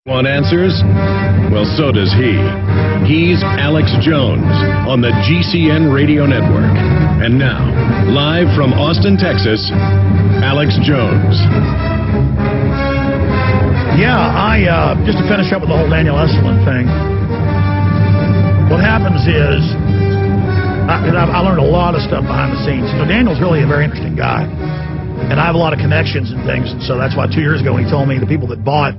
Want answers? Well, so does he. He's Alex Jones on the GCN Radio Network. And now, live from Austin, Texas, Alex Jones. Yeah, just to finish up with the whole Daniel Estulin thing, what happens is, I learned a lot of stuff behind the scenes. You know, Daniel's really a very interesting guy, and I have a lot of connections and things, and so that's why 2 years ago when he told me the people that bought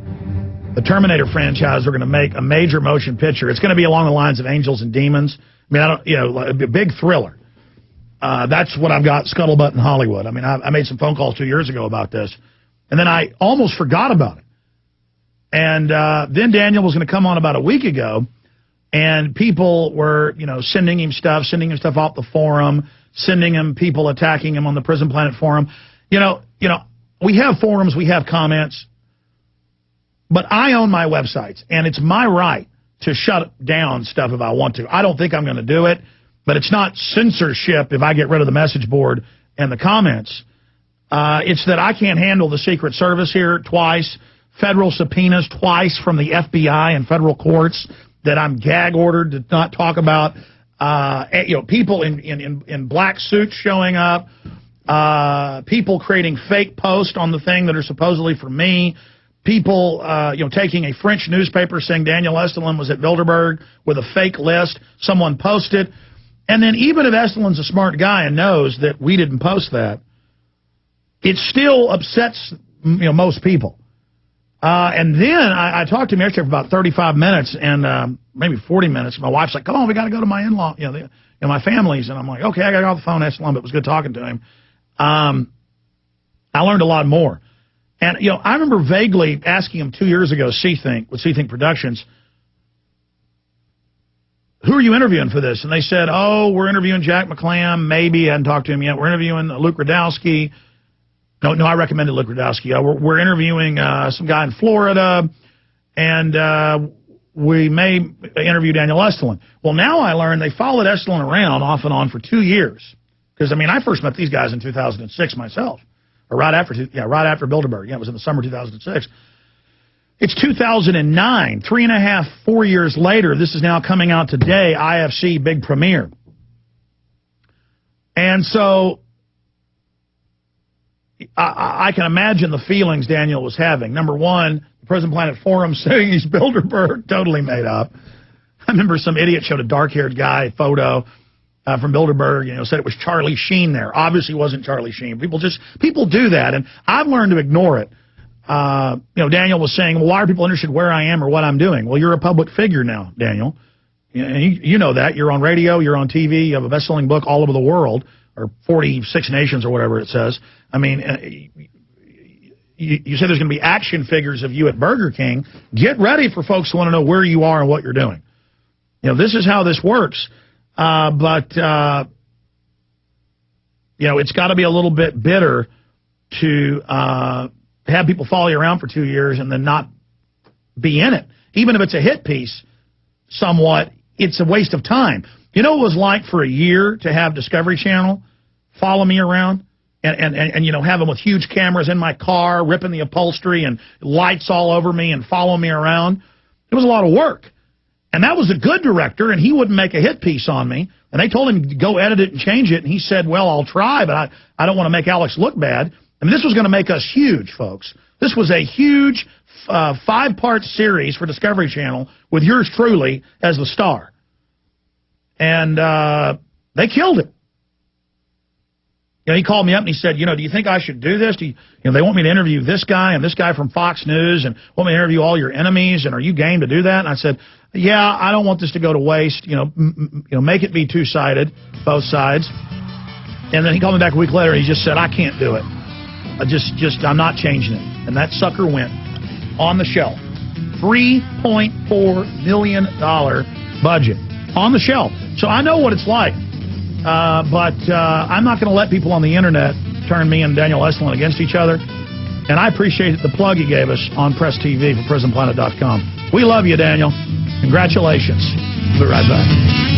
the Terminator franchise are going to make a major motion picture. It's going to be along the lines of Angels and Demons. I mean, a big thriller. That's what I've got scuttlebutt in Hollywood. I mean, I made some phone calls 2 years ago about this, and then I almost forgot about it. And then Daniel was going to come on about a week ago, and people were, sending him stuff off the forum, sending him people attacking him on the Prison Planet forum. We have forums, we have comments. But I own my websites, and it's my right to shut down stuff if I want to. I don't think I'm going to do it, but it's not censorship if I get rid of the message board and the comments. It's that I can't handle the Secret Service here twice, federal subpoenas twice from the FBI and federal courts that I'm gag ordered to not talk about. People in black suits showing up, people creating fake posts on the thing that are supposedly for me. People, taking a French newspaper saying Daniel Estulin was at Bilderberg with a fake list. Someone posted. And then even if Estulin's a smart guy and knows that we didn't post that, it still upsets, most people. And then I talked to him yesterday for about 35 minutes and maybe 40 minutes. My wife's like, come on, we got to go to my in-law, my family's. And I'm like, okay, I got to get off the phone, Estulin, but it was good talking to him. I learned a lot more. And, I remember vaguely asking him 2 years ago, with C-Think Productions, who are you interviewing for this? And they said, we're interviewing Jack McClam. Maybe I hadn't talked to him yet. We're interviewing Luke Rudkowski. No, I recommended Luke Rudkowski. We're interviewing some guy in Florida, and we may interview Daniel Estulin. Well, now I learned they followed Estulin around off and on for 2 years. Because, I first met these guys in 2006 myself. Or right after Bilderberg. Yeah, it was in the summer 2006. It's 2009, 3.5, 4 years later. This is now coming out today, IFC big premiere. And so I can imagine the feelings Daniel was having. Number one, the Prison Planet forum saying he's Bilderberg, totally made up. I remember some idiot showed a dark-haired guy photo from Bilderberg, said it was Charlie Sheen there. Obviously, it wasn't Charlie Sheen. People do that, and I've learned to ignore it. Daniel was saying, well, why are people interested where I am or what I'm doing? Well, you're a public figure now, Daniel. You know that. You're on radio, you're on TV, you have a best-selling book all over the world, or 46 nations or whatever it says. You say there's going to be action figures of you at Burger King. Get ready for folks who want to know where you are and what you're doing. This is how this works. But it's got to be a little bit bitter to have people follow you around for 2 years and then not be in it. Even if it's a hit piece, somewhat, it's a waste of time. You know what it was like for a year to have Discovery Channel follow me around and have them with huge cameras in my car, ripping the upholstery and lights all over me and follow me around? It was a lot of work. And that was a good director, and he wouldn't make a hit piece on me. And they told him to go edit it and change it, and he said, well, I'll try, but I don't want to make Alex look bad. This was going to make us huge, folks. This was a huge 5-part series for Discovery Channel with yours truly as the star. And they killed it. He called me up and he said, do you think I should do this? They want me to interview this guy and this guy from Fox News and want me to interview all your enemies, and are you game to do that? And I said, yeah, I don't want this to go to waste. Make it be two-sided, both sides. And then he called me back a week later and he just said, I can't do it. I'm not changing it. And that sucker went on the shelf. $3.4 million budget on the shelf. So I know what it's like. But I'm not going to let people on the internet turn me and Daniel Estulin against each other. And I appreciate the plug he gave us on Press TV for PrisonPlanet.com. We love you, Daniel. Congratulations. We'll be right back.